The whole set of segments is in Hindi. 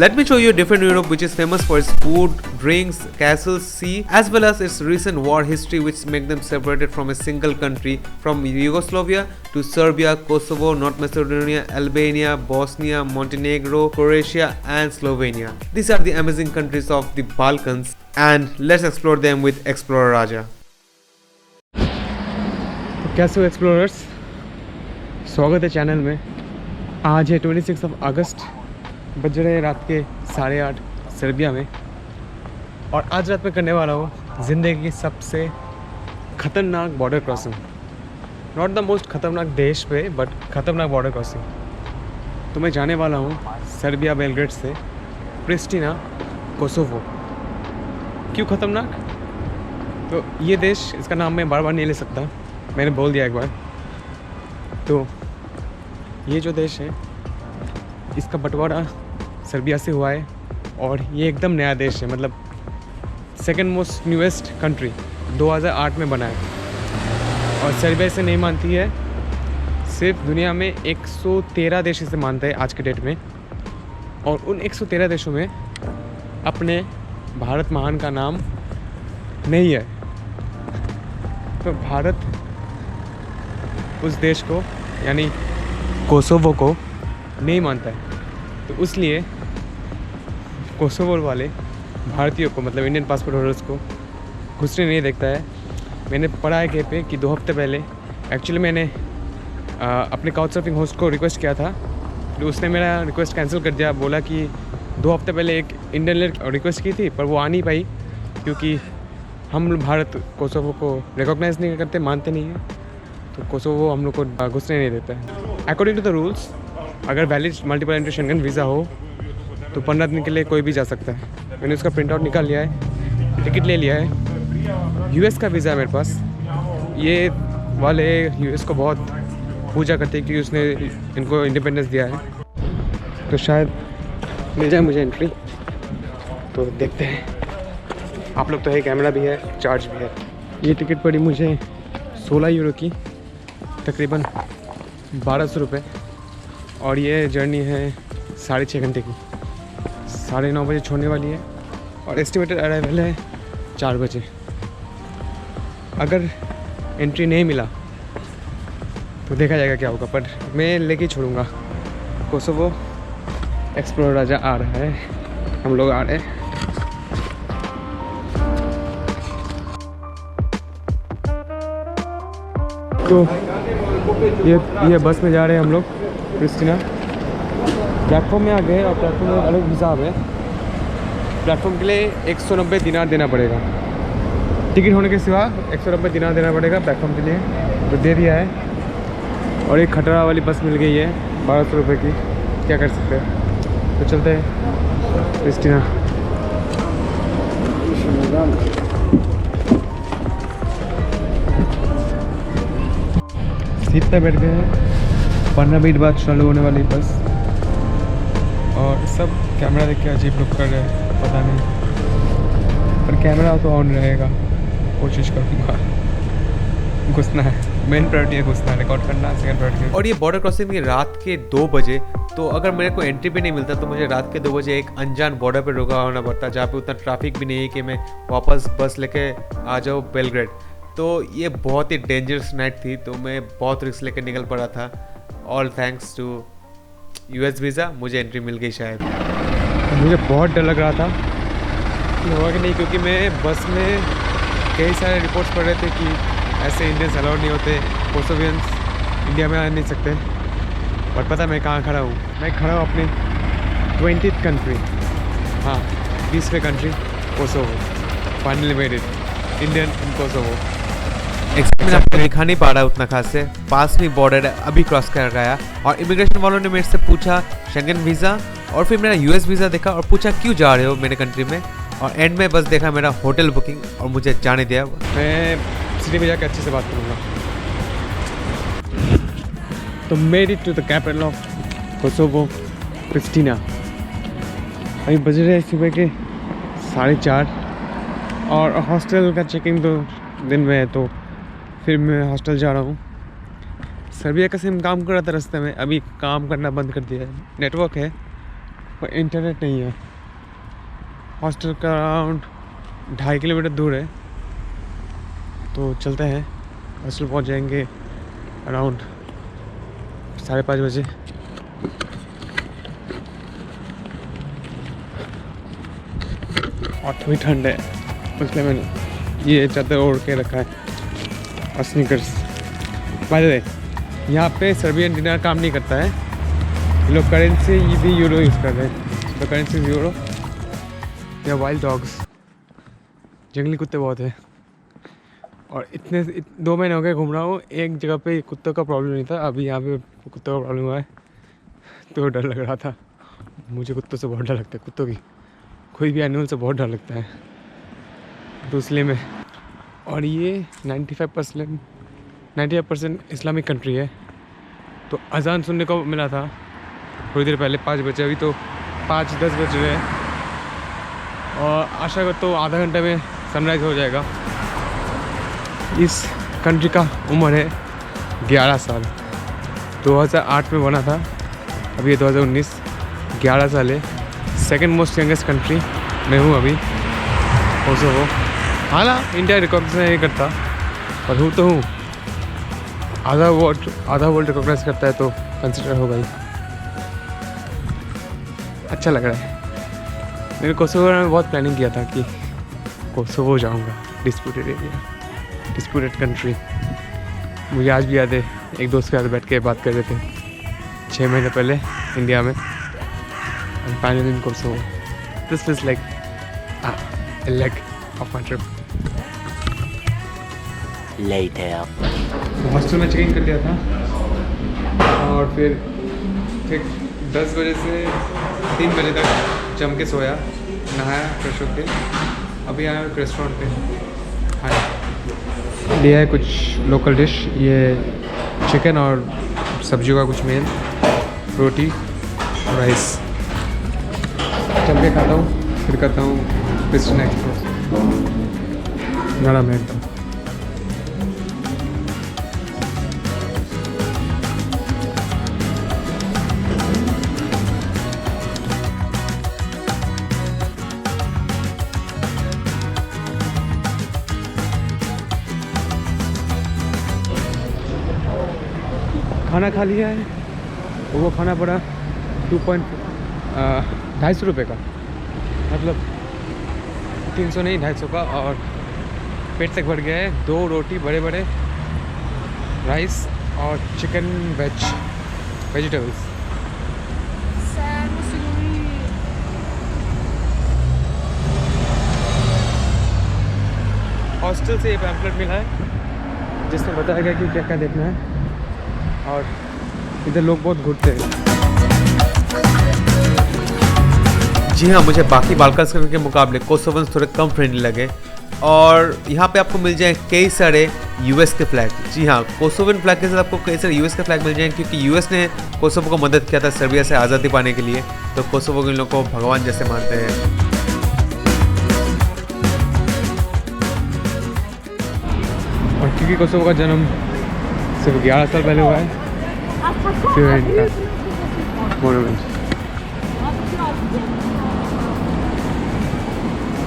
Let me show you different Europe, which is famous for its food, drinks, castles, sea, as well as its recent war history, which make them separated from a single country, from Yugoslavia to Serbia, Kosovo, North Macedonia, Albania, Bosnia, Montenegro, Croatia and Slovenia. These are the amazing countries of the Balkans, and let's explore them with Explorer Raja. तो कैसे हो एक्सप्लोरर्स, स्वागत है चैनल में। आज है 26 अगस्त, बज रहे हैं रात के 8:30 सर्बिया में। और आज रात में करने वाला हूँ ज़िंदगी की सबसे ख़तरनाक border crossing. Not the most ख़तरनाक देश पे, बट ख़तरनाक बॉर्डर क्रॉसिंग। तो मैं जाने वाला हूँ सर्बिया बेलग्रेड से प्रिस्टिना, कोसोवो। क्यों ख़तरनाक? तो ये देश, इसका नाम मैं बार बार नहीं ले सकता, मैंने बोल दिया एक बार। तो ये जो देश है, इसका बंटवारा सर्बिया से हुआ है और ये एकदम नया देश है, मतलब सेकंड मोस्ट न्यूएस्ट कंट्री 2008 में बना है। और सर्बिया इसे नहीं मानती है, सिर्फ दुनिया में 113 देश इसे मानते हैं आज के डेट में। और उन 113 देशों में अपने भारत महान का नाम नहीं है। तो भारत उस देश को, यानी कोसोवो को नहीं मानता है। तो इसलिए कोसोवो वाले भारतीयों को, मतलब इंडियन पासपोर्ट होल्डर्स को घुसने नहीं देखता है। मैंने पढ़ा है कहीं पे कि 2 हफ्ते पहले एक्चुअली मैंने अपने काउच सर्फिंग होस्ट को रिक्वेस्ट किया था, तो उसने मेरा रिक्वेस्ट कैंसिल कर दिया। बोला कि 2 हफ्ते पहले एक इंडियन लड़की रिक्वेस्ट की थी, पर वो आ नहीं पाई क्योंकि हम भारत कोसोवो को रिकॉग्नाइज़ नहीं करते, मानते नहीं हैं। तो कोसोवो हम लोग को घुसने नहीं देता है। अकॉर्डिंग टू द रूल्स, अगर valid multiple entry Schengen visa हो तो 15 दिन के लिए कोई भी जा सकता है। मैंने उसका प्रिंट आउट निकाल लिया है, टिकट ले लिया है। यूएस का वीज़ा है मेरे पास। ये वाले यूएस को बहुत पूजा करते हैं क्योंकि उसने इनको इंडिपेंडेंस दिया है, तो शायद मिल जाए मुझे एंट्री। तो देखते हैं। आप लोग तो है, कैमरा भी है, चार्ज भी है। ये टिकट पड़ी मुझे 16 यूरो की, तकरीबन 1200 रुपये। और ये जर्नी है 6.5 घंटे की। 9:30 बजे छोड़ने वाली है और एस्टिमेटेड अराइवल है 4 बजे। अगर एंट्री नहीं मिला तो देखा जाएगा क्या होगा, पर मैं लेके छोड़ूंगा। कोसोवो एक्सप्लोरर राजा आ रहा है, हम लोग आ रहे हैं। तो ये बस में जा रहे हैं हम लोग प्रिस्टिना। प्लेटफॉर्म में आ गए और प्लेटफॉर्म में अलग हिसाब है। प्लेटफॉर्म के लिए 190 दिनार देना पड़ेगा, टिकट होने के सिवा 190 दिनार देना पड़ेगा प्लेटफॉर्म के लिए। तो दे दिया है। और एक खटरा वाली बस मिल गई है 1200 रुपये की, क्या कर सकते हैं। तो चलते हैं प्रिस्टिना। सीट पे बैठ गए हैं। 15 मिनट बाद चालू होने वाली बस। और सब कैमरा देख के अजीब लुक कर रहे हैं, पता नहीं, पर कैमरा तो ऑन रहेगा। कोशिश करूँगा, घुसना है। मेन प्रायोरिटी है घुसना, रिकॉर्ड करना सेकंड प्रायोरिटी। और ये बॉर्डर क्रॉसिंग की रात के 2 बजे। तो अगर मेरे को एंट्री भी नहीं मिलता तो मुझे रात के 2 बजे एक अनजान बॉर्डर पर रुका होना पड़ता, जहाँ पे उतना ट्रैफिक भी नहीं है कि मैं वापस बस लेके आ जाऊँ बेलग्रेड। तो ये बहुत ही डेंजरस नाइट थी, तो मैं बहुत रिस्क लेकर निकल पड़ा था। All thanks to US visa मुझे एंट्री मिल गई। शायद मुझे बहुत डर लग रहा था कि होगा कि नहीं, क्योंकि मैं बस में कई सारे रिपोर्ट्स पढ़ रहे थे कि ऐसे इंडियंस अलाउड नहीं होते, कोसोवियंस इंडिया में आ नहीं सकते। और पता मैं कहाँ खड़ा हूँ? मैं खड़ा हूँ अपने 20th कंट्री, हाँ 20वें country, Kosovo. Finally made it, Indian in Kosovo. मैं आपको दिखा नहीं पा रहा है उतना खास से, पास में बॉर्डर है, अभी क्रॉस कर गया। और इमिग्रेशन वालों ने मेरे से पूछा शेंगन वीज़ा, और फिर मेरा यूएस वीज़ा देखा और पूछा क्यों जा रहे हो मेरे कंट्री में। और एंड में बस देखा मेरा होटल बुकिंग और मुझे जाने दिया। मैं सिटी में जाकर अच्छे से बात करूँगा। तो made it to the capital of Kosovo, Pristina. अभी बज रहे सुबह के 4:30 और हॉस्टल का चेकिंग तो दिन में है, तो फिर मैं हॉस्टल जा रहा हूँ। सर्बिया का सिम काम कर रहा था रास्ते में, अभी काम करना बंद कर दिया है। नेटवर्क है पर इंटरनेट नहीं है। हॉस्टल का अराउंड 2.5 किलोमीटर दूर है, तो चलते हैं। हॉस्टल पहुंच जाएंगे अराउंड 5:30 बजे। और थोड़ी ठंड है, इसलिए मैंने ये चादर ओढ़ के रखा है और स्नीकर्स। बाय द वे, यहाँ पे सर्बियन डिनर काम नहीं करता है, ये लोग करेंसी भी यूरो यूज़ कर रहे हैं। तो करेंसी यूरो। या वाइल्ड डॉग्स, जंगली कुत्ते बहुत है। और 2 महीने हो गए घूम रहा हूँ, एक जगह पे कुत्तों का प्रॉब्लम नहीं था, अभी यहाँ पे कुत्तों का प्रॉब्लम हुआ है, तो डर लग रहा था। मुझे कुत्तों से बहुत डर लगता है, कुत्तों की कोई भी एनिमल से बहुत डर लगता है, तो इसलिए मैं। और ये 95% इस्लामिक कंट्री है। तो अजान सुनने को मिला था थोड़ी देर पहले 5 बजे, अभी तो 5:10 बज रहे हैं। और आशा करता हूँ आधा घंटे में सनराइज़ हो जाएगा। इस कंट्री का उम्र है 11 साल। 2008 में बना था, अभी 2019, 11 साल है। सेकेंड मोस्ट यंगेस्ट कंट्री मैं हूँ अभी, कोसोवो। हालांकि इंडिया रिकॉग्नाइज नहीं करता, पर हूँ तो हूँ। आधा वर्ल्ड रिकॉग्नाइज करता है तो कंसिडर होगा ही। अच्छा लग रहा है। मैंने कोसोवो में बहुत प्लानिंग किया था कि कोसोवो जाऊँगा, डिस्प्यूटेड एरिया, डिस्प्यूटेड कंट्री। मुझे आज भी याद है, एक दोस्त के साथ बैठ के बात कर रहे थे 6 महीने पहले इंडिया में। And finally in Kosovo. This is like a leg of my trip. Later. Hostel में चेक इन कर लिया था और फिर ठीक 10 बजे से 3 बजे तक जम के सोया, नहाया, फ्रेश होके अभी आया एक रेस्टोरेंट पे खाने। लिया है कुछ लोकल डिश, ये चिकन और सब्जियों का कुछ मेल, रोटी, राइस। चल के खाता हूँ, फिर करता हूँ पिस्टन एक्सप्रेस। नरम है एकदम। खाना खा लिया है, वो खाना पड़ा 250 रुपये का, मतलब 300 नहीं 250 का। और पेट तक भर गया है। 2 रोटी बड़े बड़े, राइस और चिकन वेजिटेबल्स। हॉस्टल से ये पैम्पलेट मिला है जिसमें बताया गया कि क्या क्या देखना है। और इधर लोग बहुत घूरते हैं। जी हाँ, मुझे बाकी बाल्कन्स के मुकाबले कोसोवन्स थोड़े कम फ्रेंडली लगे। और यहाँ पे आपको मिल जाए कई सारे यूएस के फ्लैग। जी हाँ, कोसोवन फ्लैग के साथ आपको कई सारे यूएस के फ्लैग मिल जाएंगे, क्योंकि यूएस ने कोसोवो को मदद किया था सर्बिया से आज़ादी पाने के लिए। तो कोसोवो के लोगों को भगवान जैसे मानते हैं। और क्योंकि कोसोवो का जन्म सिर्फ 11 साल पहले हुआ है, फिर इनका मोनूमेंट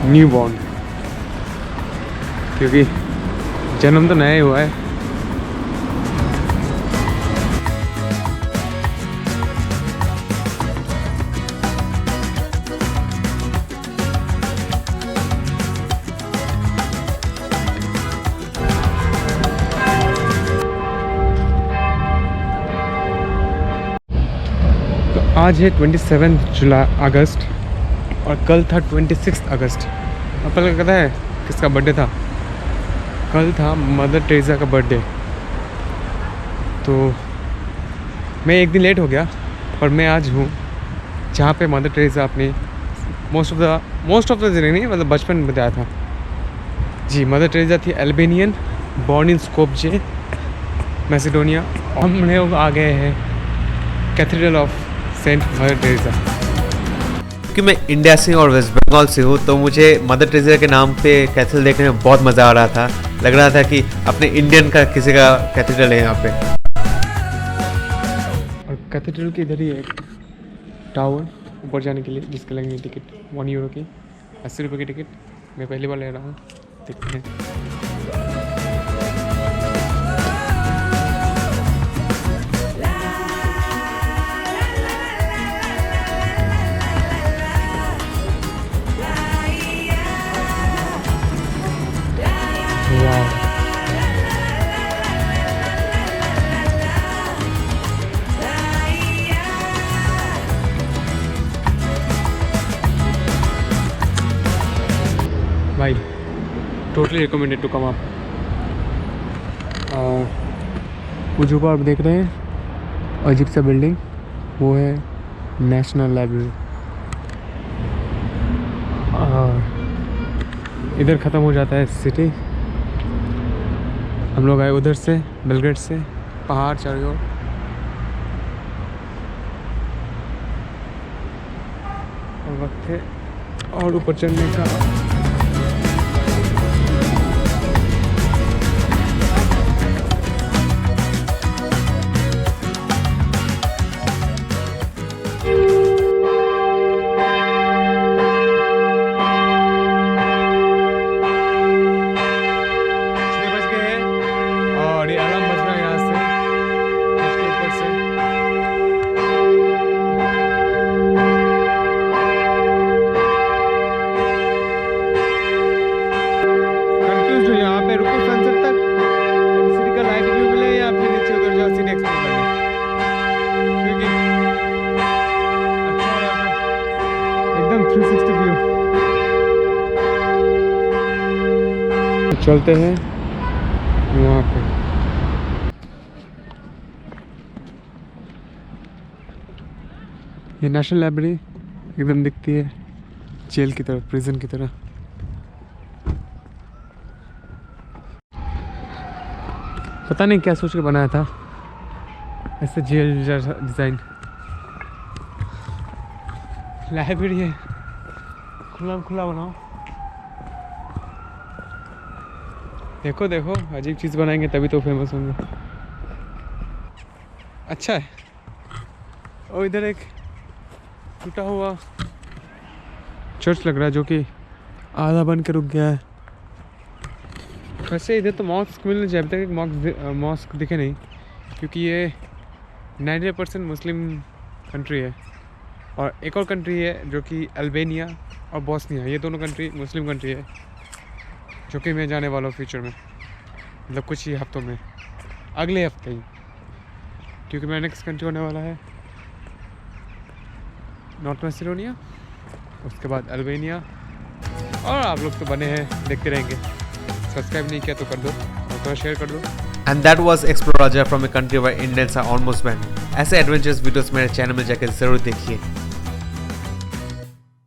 न्यू बॉर्न, क्योंकि जन्म तो नया ही हुआ है। तो आज है 27 अगस्त और कल था 26 अगस्त। अब पता कहता है किसका बर्थडे था? कल था मदर टेरेसा का बर्थडे। तो मैं एक दिन लेट हो गया, पर मैं आज हूँ जहाँ पे मदर टेरेसा अपनी मोस्ट ऑफ द नहीं, मतलब बचपन में बताया था। जी, मदर टेरेसा थी Albanian, born in Skopje, Macedonia. हम लोग आ गए हैं cathedral of Saint Mother Teresa. क्योंकि मैं इंडिया से और वेस्ट बंगाल से हूँ, तो मुझे मदर टेरेसा के नाम पे कैथेड्रल देखने में बहुत मज़ा आ रहा था। लग रहा था कि अपने इंडियन का किसी का कैथेड्रल है यहाँ पे। और कैथेड्रल के इधर ही एक टावर ऊपर जाने के लिए, जिसके लगेंगे टिकट 1 यूरो की, 80 रुपये की टिकट। मैं पहली बार ले रहा हूँ, देखते हैं। वाह, भाई totally recommended to come up. वो जो आप देख रहे हैं अजीब सा बिल्डिंग, वो है नेशनल लाइब्रेरी। इधर ख़त्म हो जाता है सिटी। हम लोग आए उधर से, बेलग्रेड से, पहाड़ चारों ओर। और वक्त है और ऊपर चढ़ने का। चलते हैं वहाँ पे। ये नेशनल लाइब्रेरी एकदम दिखती है जेल की तरह, प्रिजन की तरह। पता नहीं क्या सोच के बनाया था ऐसे जेल जैसा डिज़ाइन। लाइब्रेरी है, खुला खुला बनाओ। देखो देखो, अजीब चीज़ बनाएंगे तभी तो फेमस होंगे। अच्छा है। और इधर एक टूटा हुआ चर्च लग रहा है, जो कि आधा बन के रुक गया है। वैसे इधर तो मॉस्क मिलने चाहिए, अभी तक एक मॉस्क दिखे नहीं, क्योंकि ये 90% मुस्लिम कंट्री है। और एक और कंट्री है जो कि अल्बानिया और बोस्निया, ये दोनों कंट्री मुस्लिम कंट्री है, जो कि मैं जाने वाला हूँ फ्यूचर में, मतलब कुछ ही हफ्तों में, अगले हफ्ते ही, क्योंकि मेरा नेक्स्ट कंट्री होने वाला है नॉर्थ मैसेडोनिया, उसके बाद अल्बानिया। और आप लोग तो बने हैं, देखते रहेंगे। सब्सक्राइब नहीं किया तो कर दो और थोड़ा शेयर कर दो। And that was Explore Raja from a country where Indians are almost banned. ऐसे एडवेंचरस वीडियोस मेरे चैनल में जाकर जरूर देखिए।